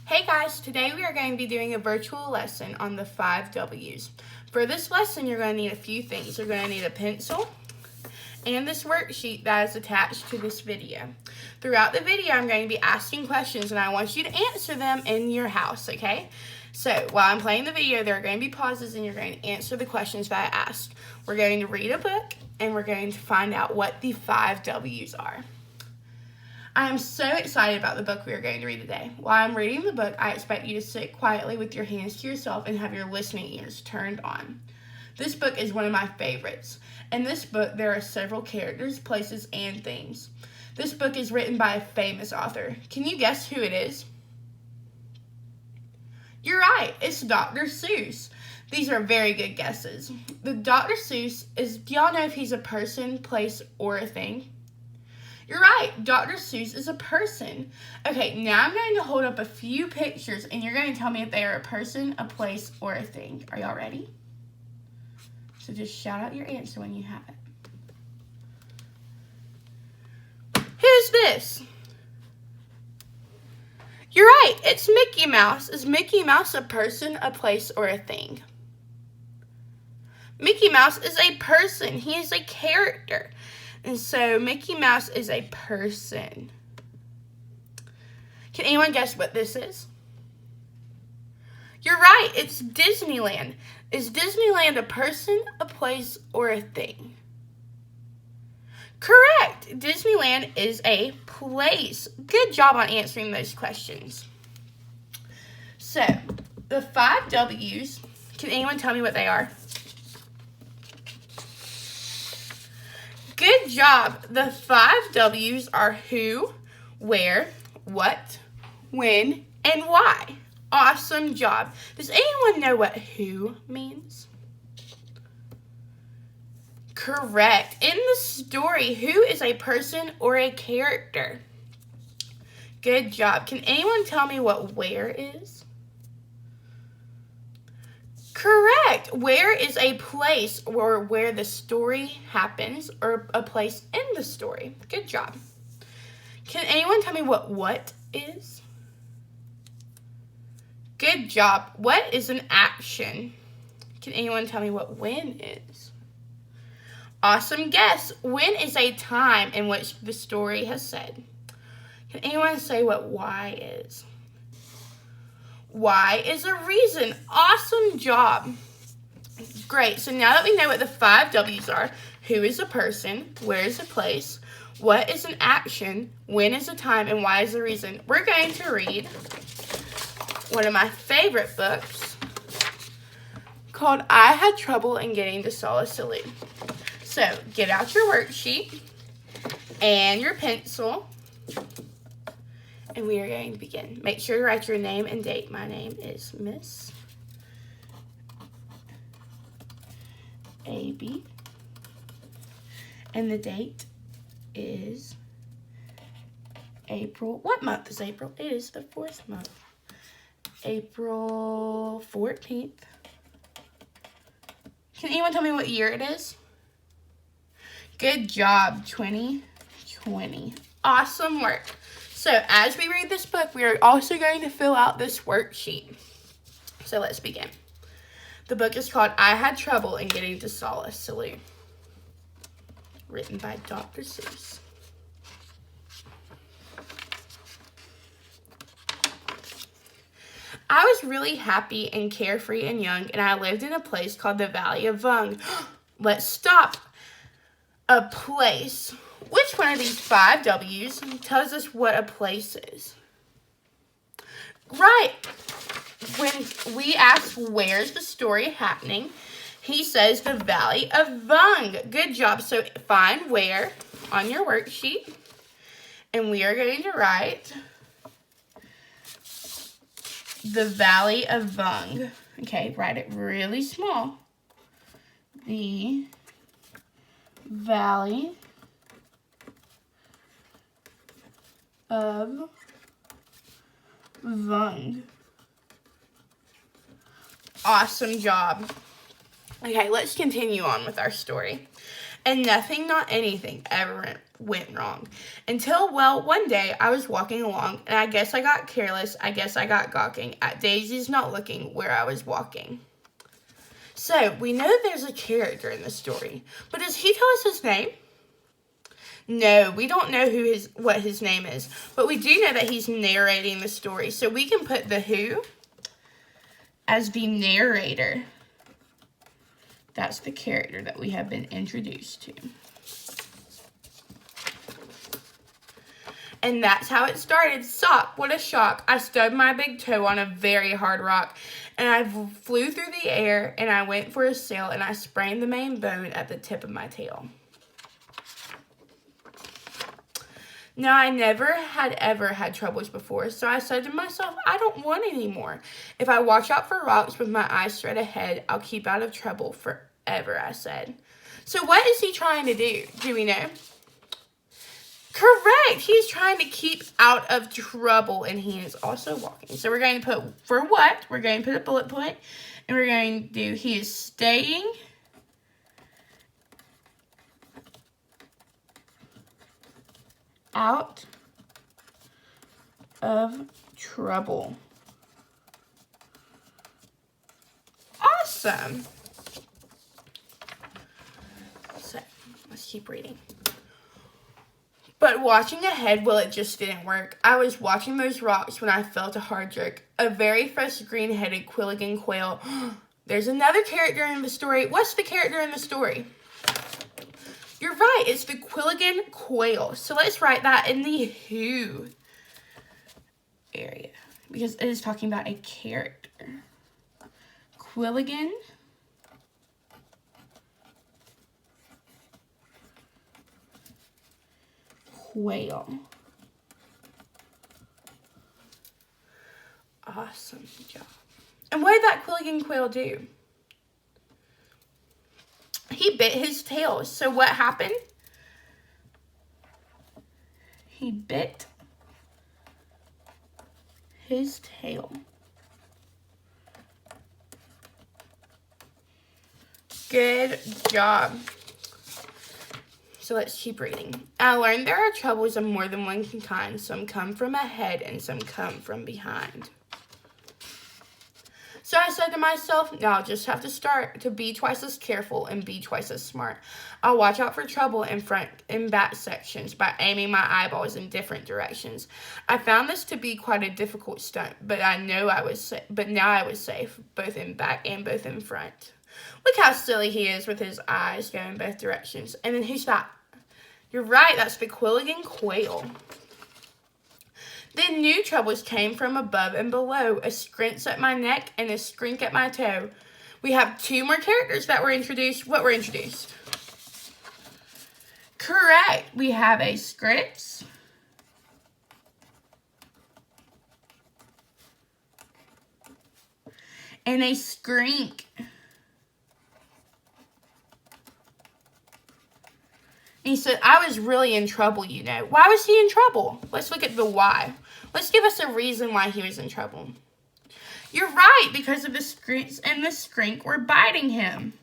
Hey guys, today we are going to be doing a virtual lesson on the 5 W's. For this lesson, you're going to need a few things. You're going to need a pencil and this worksheet that is attached to this video. Throughout the video, I'm going to be asking questions and I want you to answer them in your house, okay? So while I'm playing the video, there are going to be pauses and you're going to answer the questions that I asked. We're going to read a book and we're going to find out what the 5 W's are. I am so excited about the book we are going to read today. While I'm reading the book, I expect you to sit quietly with your hands to yourself and have your listening ears turned on. This book is one of my favorites. In this book, there are several characters, places, and things. This book is written by a famous author. Can you guess who it is? You're right, it's Dr. Seuss. These are very good guesses. The Dr. Seuss is, do y'all know if he's a person, place, or a thing? You're right, Dr. Seuss is a person. Okay, now I'm going to hold up a few pictures and you're going to tell me if they are a person, a place, or a thing. Are y'all ready? So just shout out your answer when you have it. Who's this? You're right, it's Mickey Mouse. Is Mickey Mouse a person, a place, or a thing? Mickey Mouse is a person. He is a character. And so Mickey Mouse is a person. Can anyone guess what this is? You're right, it's Disneyland. Is Disneyland a person, a place, or a thing? Correct, Disneyland is a place. Good job on answering those questions. So, the 5 W's, can anyone tell me what they are? Good job. The 5 W's are who, where, what, when, and why. Awesome job. Does anyone know what who means? Correct. In the story, who is a person or a character? Good job. Can anyone tell me what where is? Correct. Where is a place or where the story happens or a place in the story. Good job. Can anyone tell me what is? Good job. What is an action? Can anyone tell me what when is? Awesome guess. When is a time in which the story has said? Can anyone say what why is? Why is a reason. Awesome job. Great. So now that we know what the 5 W's are, who is a person, where is a place, what is an action, when is a time, and why is a reason, we're going to read one of my favorite books called I Had Trouble in Getting to Sala Salute. So get out your worksheet and your pencil. And we are going to begin. Make sure to write your name and date. My name is Miss A.B. And the date is April. What month is April? It is the 4th month. April 14th. Can anyone tell me what year it is? Good job, 2020. Awesome work. So as we read this book, we are also going to fill out this worksheet. So let's begin. The book is called I Had Trouble in Getting to Sala Salute, written by Dr. Seuss. I was really happy and carefree and young, and I lived in a place called the Valley of Vung. Let's stop. A place. Which one of these 5 W's tells us what a place is? Right. When we ask where's the story happening, he says the Valley of Vung. Good job. So find where on your worksheet. And we are going to write the Valley of Vung. Okay, write it really small. The Valley of Vung. Awesome job. Okay, let's continue on with our story. And nothing, not anything, ever went wrong. Until, well, one day I was walking along, and I guess I got careless. I guess I got gawking at Daisy's not looking where I was walking. So, we know there's a character in the story, but does he tell us his name? No, we don't know what his name is, but we do know that he's narrating the story. So we can put the who as the narrator. That's the character that we have been introduced to. And that's how it started. Sock, what a shock. I stubbed my big toe on a very hard rock, and I flew through the air, and I went for a sail, and I sprained the main bone at the tip of my tail. Now, I never had ever had troubles before, so I said to myself, I don't want any more. If I watch out for rocks with my eyes straight ahead, I'll keep out of trouble forever, I said. So what is he trying to do? Do we know? Correct. He's trying to keep out of trouble, and he is also walking. So we're going to put, for what? We're going to put a bullet point, and we're going to do, he is staying out of trouble. Awesome. So, let's keep reading. But watching ahead, well, it just didn't work. I was watching those rocks when I felt a hard jerk. A very fresh green-headed Quilligan quail. There's another character in the story. What's the character in the story? You're right, it's the Quilligan quail. So let's write that in the who area, because it is talking about a character. Quilligan quail. Awesome job. And what did that Quilligan quail do? He bit his tail. So what happened? He bit his tail. Good job. So let's keep reading. I learned there are troubles of more than one kind. Some come from ahead and some come from behind. So I said to myself, now I'll just have to start to be twice as careful and be twice as smart. I'll watch out for trouble in front and back sections by aiming my eyeballs in different directions. I found this to be quite a difficult stunt, but now I was safe, both in back and both in front. Look how silly he is with his eyes going both directions. And then who's that? You're right, that's the Quilligan quail. Then new troubles came from above and below, a scrinch at my neck and a skrink at my toe. We have two more characters that were introduced. What were introduced? Correct. We have a scritch and a skrink. He said, I was really in trouble, you know. Why was he in trouble? Let's look at the why. Let's give us a reason why he was in trouble. You're right, because of the scrinch and the skrink were biting him.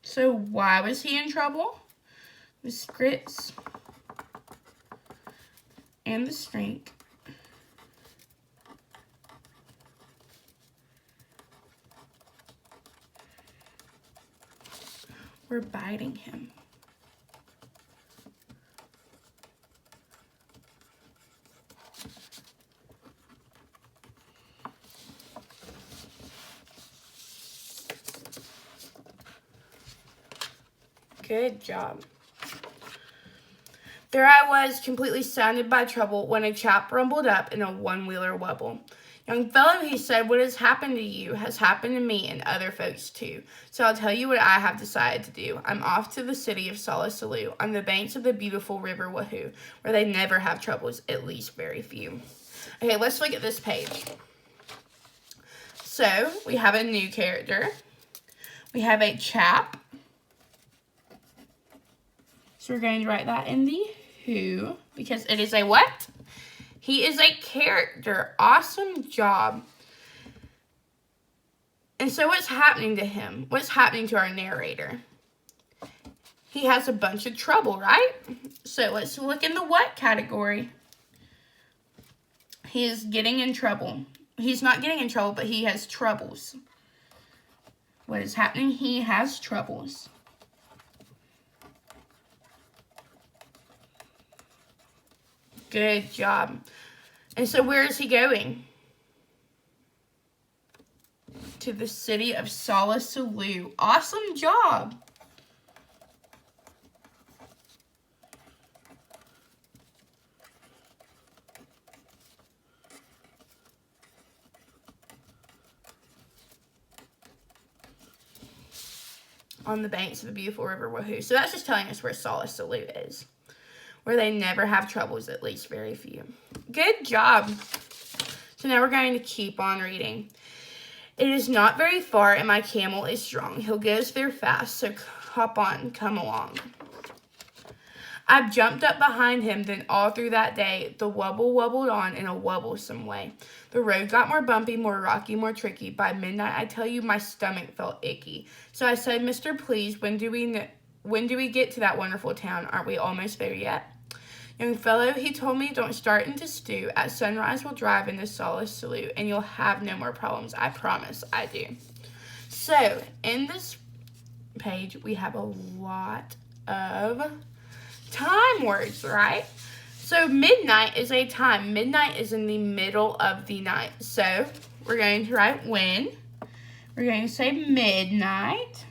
So why was he in trouble? The scritch and the skrink were biting him. Good job. There I was, completely surrounded by trouble, when a chap rumbled up in a one-wheeler wubble. Young fellow, he said, what has happened to you has happened to me and other folks too. So I'll tell you what I have decided to do. I'm off to the city of Salisaloo, on the banks of the beautiful river Wahoo, where they never have troubles, at least very few. Okay, let's look at this page. So, we have a new character. We have a chap. So we're going to write that in the who, because it is a what? He is a character. Awesome job. And so what's happening to him? What's happening to our narrator? He has a bunch of trouble, right? So let's look in the what category. He is getting in trouble. He's not getting in trouble, but he has troubles. What is happening? He has troubles. Good job. And so where is he going? To the city of Salisalu. Awesome job. On the banks of the beautiful river Wahoo. So that's just telling us where Salisalu is. Where they never have troubles, at least very few. Good job. So now we're going to keep on reading. It is not very far, and my camel is strong. He'll get us there fast, so hop on, come along. I jumped up behind him, then all through that day, the wubble wubbled on in a wubblesome way. The road got more bumpy, more rocky, more tricky. By midnight, I tell you, my stomach felt icky. So I said, Mister, please, when do we get to that wonderful town? Aren't we almost there yet? Young fellow, he told me, don't start into stew. At sunrise, we'll drive into Salisalu, and you'll have no more problems. I promise I do. So, in this page, we have a lot of time words, right? So, midnight is a time. Midnight is in the middle of the night. So, we're going to write when. We're going to say midnight.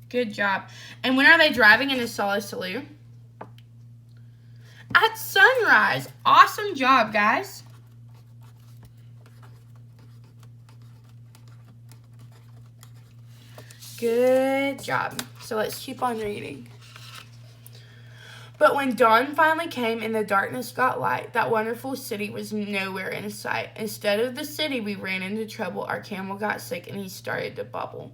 Good job. And when are they driving into Salisalu? At sunrise. Awesome job, guys. Good job. So let's keep on reading. But when dawn finally came and the darkness got light, that wonderful city was nowhere in sight. Instead of the city, we ran into trouble. Our camel got sick and he started to bubble.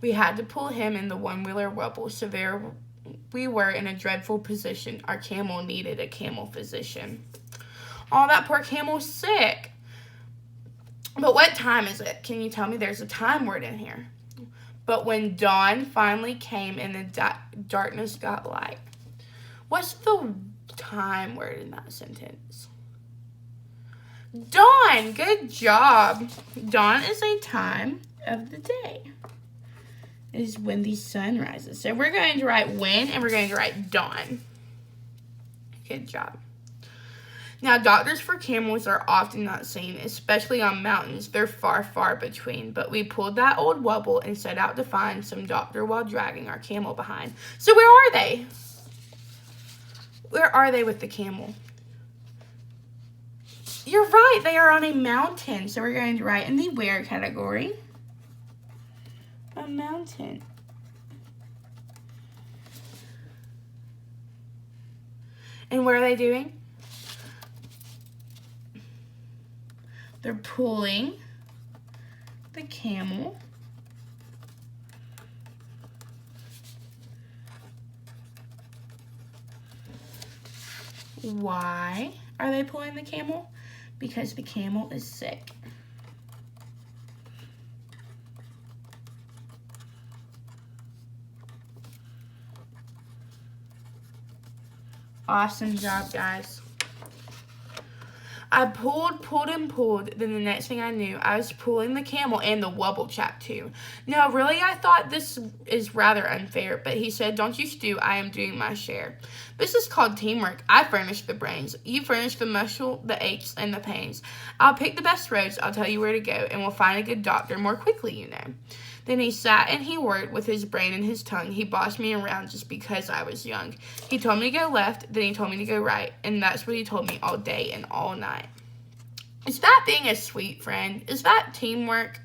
We had to pull him in the one-wheeler wubble, so there we were in a dreadful position. Our camel needed a camel physician. Oh, that poor camel's sick. But what time is it? Can you tell me? There's a time word in here. But when dawn finally came and the darkness got light. What's the time word in that sentence? Dawn. Good job. Dawn is a time of the day. It is when the sun rises. So we're going to write when and we're going to write dawn. Good job. Now, doctors for camels are often not seen, especially on mountains. They're far, far between. But we pulled that old wubble and set out to find some doctor while dragging our camel behind. So where are they? Where are they with the camel? You're right. They are on a mountain. So we're going to write in the where category. A mountain. And what are they doing? They're pulling the camel Why are they pulling the camel? Because the camel is sick. Awesome job, guys. I pulled and pulled. Then the next thing I knew, I was pulling the camel and the wubble chap too. No, really, I thought this is rather unfair. But he said, don't you stew, I am doing my share. This is called teamwork. I furnish the brains. You furnish the muscle, the aches, and the pains. I'll pick the best roads. I'll tell you where to go. And we'll find a good doctor more quickly, you know. Then he sat and he worked with his brain and his tongue. He bossed me around just because I was young. He told me to go left, then he told me to go right. And that's what he told me all day and all night. Is that being a sweet friend? Is that teamwork?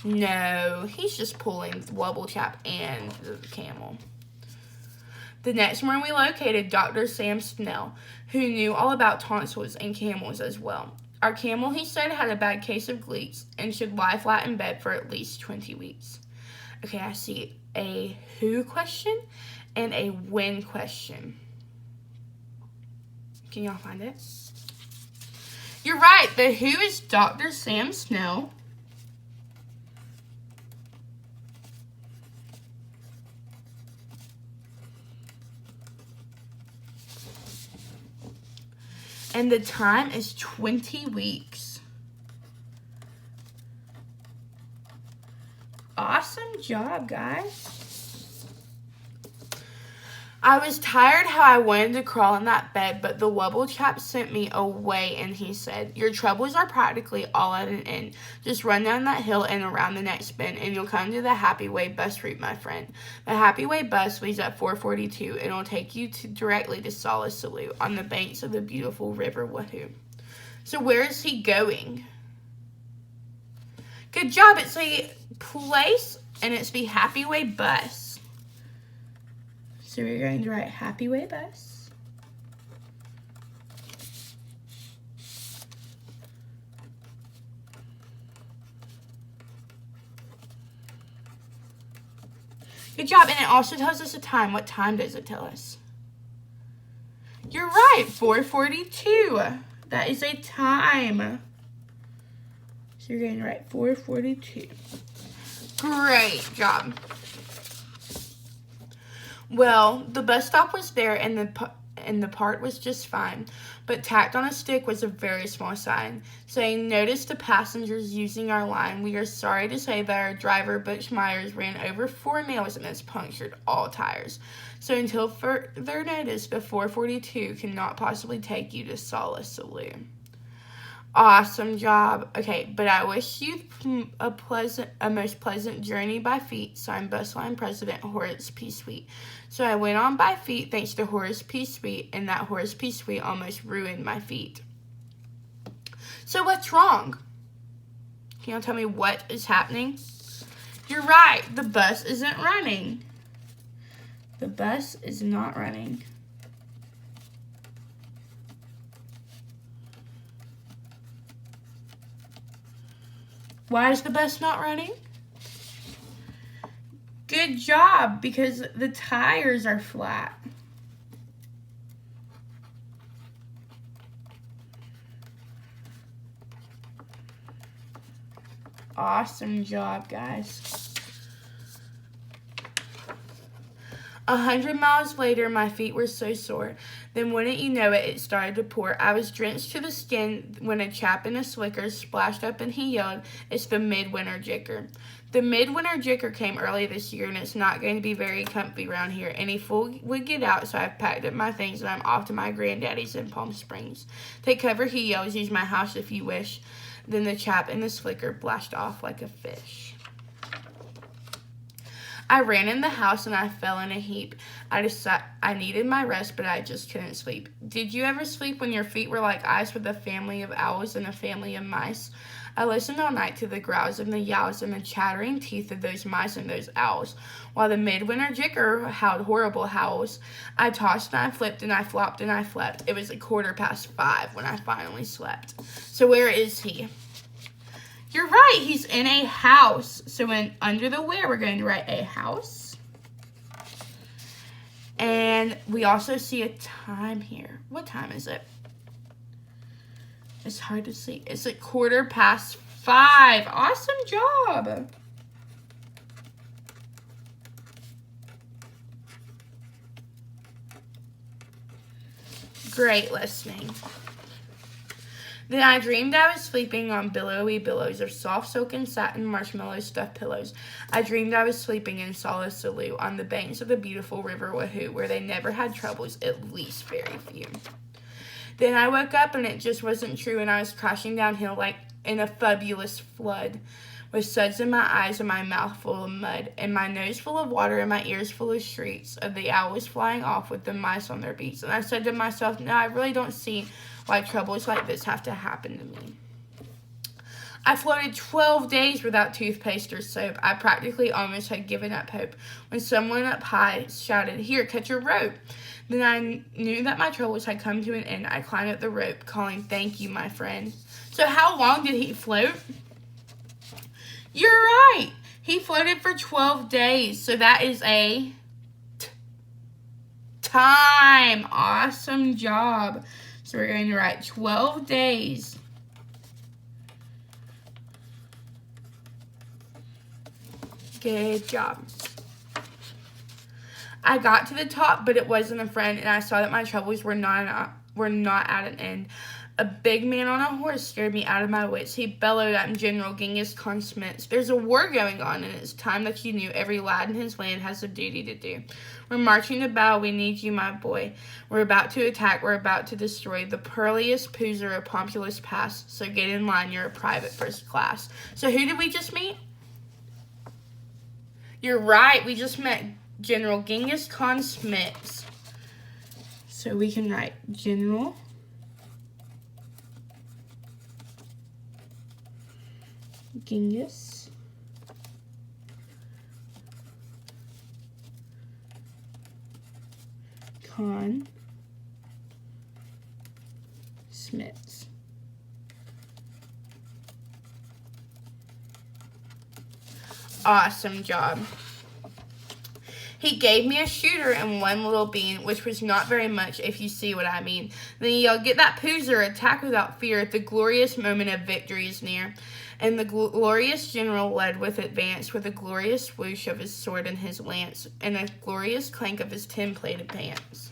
No, he's just pulling the wubble chap and the camel. The next morning we located Dr. Sam Snell, who knew all about tonsils and camels as well. Our camel, he said, had a bad case of gleeks and should lie flat in bed for at least 20 weeks. Okay, I see a who question and a when question. Can y'all find it? You're right. The Who is Dr. Sam Snow. And the time is 20 weeks. Awesome job, guys. I was tired how I wanted to crawl in that bed, but the Wubble chap sent me away and he said, your troubles are practically all at an end. Just run down that hill and around the next bend and you'll come to the Happy Way bus route, my friend. The Happy Way bus leaves at 4:42 and it'll take you directly to Solace Salute on the banks of the beautiful River Wahoo. So where is he going? Good job. It's a place and it's the Happy Way bus. So we're going to write Happy Way bus. Good job. And it also tells us the time. What time does it tell us? You're right. 4:42. That is a time. So you're going to write 4:42. Great job. Well, the bus stop was there and the part was just fine, but tacked on a stick was a very small sign saying, notice to passengers using our line. We are sorry to say that our driver, Butch Myers, ran over 4 nails and has punctured all tires. So until further notice, the 4:42 cannot possibly take you to Solace Salute. Awesome job. Okay, but I wish you a most pleasant journey by feet. Signed, Bus Line President Horace P. Sweet. So I went on by feet thanks to Horace P. Sweet, and that Horace P. Sweet almost ruined my feet. So what's wrong? Can you tell me what is happening? You're right. The bus isn't running. The bus is not running. Why is the bus not running? Good job, because the tires are flat. Awesome job, guys. 100 miles later, my feet were so sore. Then wouldn't you know it, it started to pour. I was drenched to the skin when a chap in a slicker splashed up and he yelled, it's the Midwinter Jicker. The Midwinter Jicker came early this year and it's not going to be very comfy around here. Any fool would get out, so I've packed up my things and I'm off to my granddaddy's in Palm Springs. Take cover, he yells, use my house if you wish. Then the chap in the slicker blashed off like a fish. I ran in the house and I fell in a heap. I decided I needed my rest, but I just couldn't sleep. Did you ever sleep when your feet were like ice with a family of owls and a family of mice? I listened all night to the growls and the yowls and the chattering teeth of those mice and those owls. While the Midwinter Jicker howled horrible howls, I tossed and I flipped and I flopped and I flept. It was 5:15 when I finally slept. So where is he? You're right, he's in a house. So under the where, we're going to write a house. And we also see a time here. What time is it? It's hard to see. It's 5:15. Awesome job. Great listening. Then I dreamed I was sleeping on billowy billows of soft silken satin marshmallow stuffed pillows. I dreamed I was sleeping in Solace Salute on the banks of the beautiful River Wahoo, where they never had troubles, at least very few. Then I woke up and it just wasn't true, and I was crashing downhill like in a fabulous flood, with suds in my eyes and my mouth full of mud, and my nose full of water and my ears full of shrieks of the owls flying off with the mice on their beaks. And I said to myself, no, I really don't see why troubles like this have to happen to me. I floated 12 days without toothpaste or soap. I practically almost had given up hope when someone up high shouted, here, catch a rope. Then I knew that my troubles had come to an end. I climbed up the rope, calling, thank you, my friend. So how long did he float? You're right. He floated for 12 days. So that is a time. Awesome job. So we're going to write 12 days. Good job. I got to the top, but it wasn't a friend, and I saw that my troubles were not at an end. A big man on a horse scared me out of my wits. He bellowed at General Genghis Khan Smith. There's a war going on, and it's time that you knew every lad in his land has a duty to do. We're marching to battle. We need you, my boy. We're about to attack. We're about to destroy the pearliest Poozer of Populous Pass. So get in line. You're a private first class. So who did we just meet? You're right. We just met General Genghis Khan Smith. So we can write General Genghis Khan Smith. Awesome job. He gave me a shooter and one little bean, which was not very much, if you see what I mean. Then he yelled, "Get that Poozer, attack without fear. The glorious moment of victory is near." And the glorious general led with advance, with a glorious swoosh of his sword and his lance, and a glorious clank of his tin-plated pants.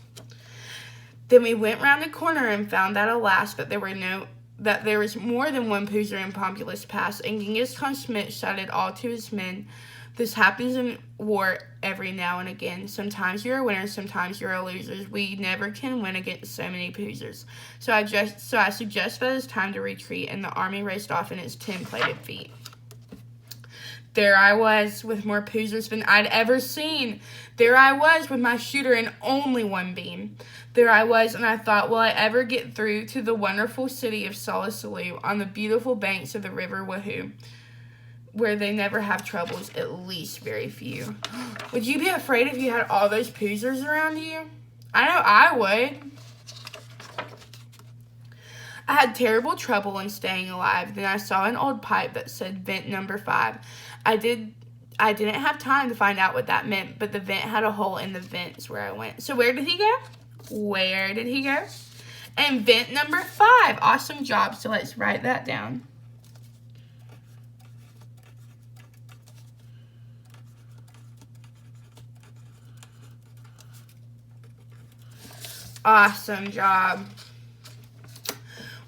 Then we went round the corner and found that, alas, that there was more than one Poozer in Populous Pass, and Genghis Khan Smith shouted all to his men, "This happens in war every now and again. Sometimes you're a winner, sometimes you're a loser. We never can win against so many Poozers. So I suggest that it's time to retreat," and the army raced off in its tin-plated feet. There I was, with more Poozers than I'd ever seen. There I was, with my shooter and only one beam. There I was, and I thought, will I ever get through to the wonderful city of Salisalu on the beautiful banks of the river Wahoo, where they never have troubles, at least very few. Would you be afraid if you had all those Poozers around you? I know I would. I had terrible trouble in staying alive. Then I saw an old pipe that said vent number 5. I didn't have time to find out what that meant, but the vent had a hole in the vents where I went. So where did he go? Where did he go? And vent number 5. Awesome job. So let's write that down. Awesome job.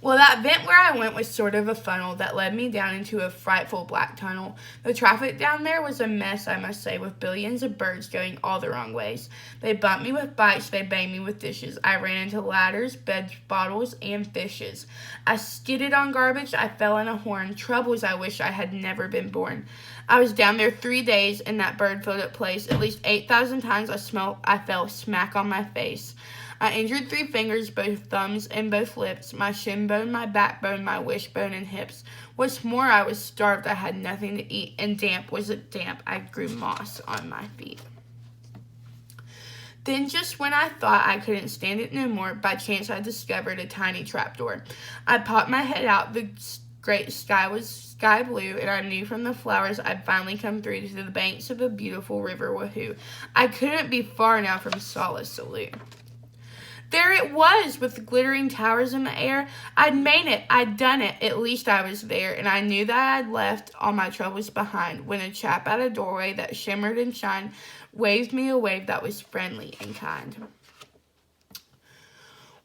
Well, that vent where I went was sort of a funnel that led me down into a frightful black tunnel. The traffic down there was a mess, I must say, with billions of birds going all the wrong ways. They bumped me with bites, they banged me with dishes. I ran into ladders, beds, bottles, and fishes. I skidded on garbage, I fell in a horn. Troubles I wish I had never been born. I was down there 3 days in that bird-filled place. At least 8,000 times I fell smack on my face. I injured 3 fingers, both thumbs and both lips, my shin bone, my backbone, my wishbone, and hips. What's more, I was starved, I had nothing to eat, and damp was it damp, I grew moss on my feet. Then just when I thought I couldn't stand it no more, by chance I discovered a tiny trapdoor. I popped my head out, the great sky was sky blue, and I knew from the flowers I'd finally come through to the banks of the beautiful river Wahoo. I couldn't be far now from Salisalu. There it was, with the glittering towers in the air. I'd made it. I'd done it. At least I was there, and I knew that I'd left all my troubles behind when a chap at a doorway that shimmered and shined waved me a wave that was friendly and kind.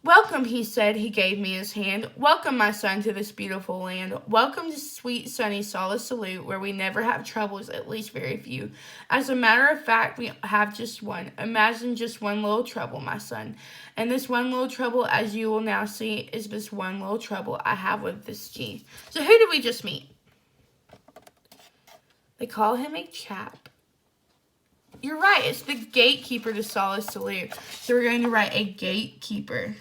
"Welcome," he said. He gave me his hand. "Welcome, my son, to this beautiful land. Welcome to sweet, sunny Salisalu, where we never have troubles, at least very few. As a matter of fact, we have just one. Imagine just one little trouble, my son. And this one little trouble, as you will now see, is this one little trouble I have with this G." So who did we just meet? They call him a chap. You're right, it's the gatekeeper to Salisalu. So we're going to write a gatekeeper.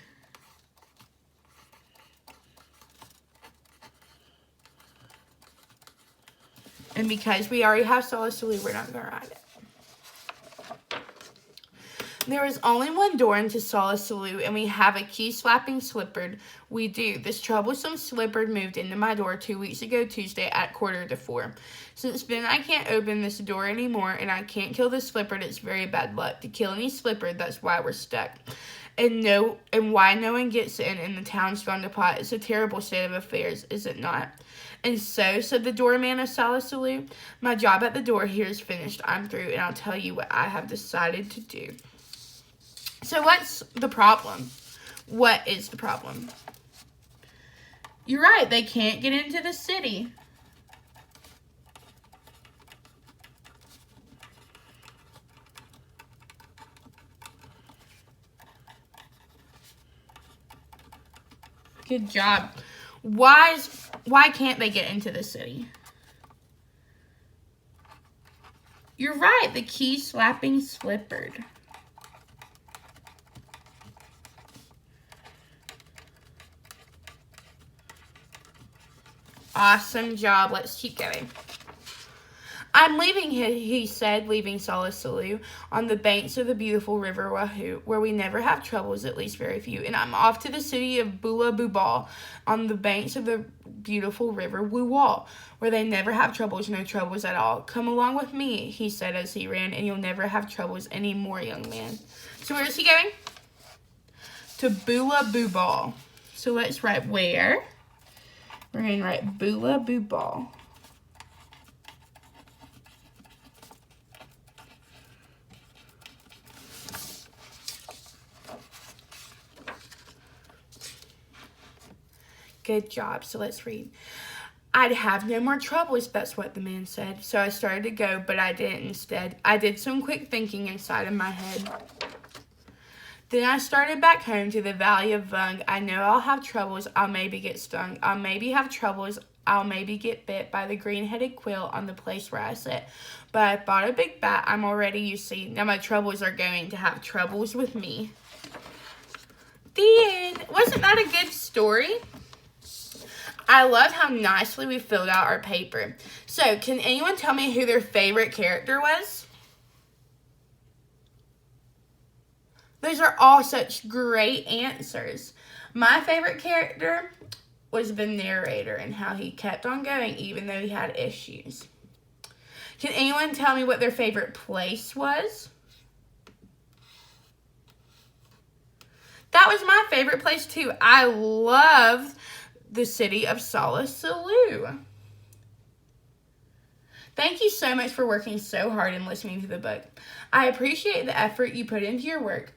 And because we already have Salisalu, we're not going to write it. There is only one door into Solace Saloon, and we have a key-slapping slipper. We do. This troublesome slipper moved into my door 2 weeks ago Tuesday at 3:45. Since then, I can't open this door anymore, and I can't kill the slipper. It's very bad luck. To kill any slipper, that's why we're stuck. And why no one gets in the town's gone to pot. It's a terrible state of affairs, is it not? And so, said the doorman of Solace Saloon, my job at the door here is finished. I'm through, and I'll tell you what I have decided to do. So what's the problem? What is the problem? You're right, they can't get into the city. Good job. Why can't they get into the city? You're right, the key-slapping slipper. Awesome job. Let's keep going. I'm leaving, he said, leaving Solace Saloon on the banks of the beautiful river Wahoo, where we never have troubles, at least very few. And I'm off to the city of Bula Bubal on the banks of the beautiful river Wuwal, where they never have troubles, no troubles at all. Come along with me, he said as he ran, and you'll never have troubles anymore, young man. So where is he going? To Bula Bubal. So let's write where. We're going to write Bula Bubal. Good job. So let's read. I'd have no more troubles, that's what the man said. So I started to go, but I didn't instead. I did some quick thinking inside of my head. Then I started back home to the Valley of Vung. I know I'll have troubles. I'll maybe get stung. I'll maybe have troubles. I'll maybe get bit by the green-headed quill on the place where I sit. But I bought a big bat. I'm already, you see. Now my troubles are going to have troubles with me. The end. Wasn't that a good story? I love how nicely we filled out our paper. So, can anyone tell me who their favorite character was? Those are all such great answers. My favorite character was the narrator and how he kept on going even though he had issues. Can anyone tell me what their favorite place was? That was my favorite place too. I loved the city of Solace Saloon. Thank you so much for working so hard and listening to the book. I appreciate the effort you put into your work.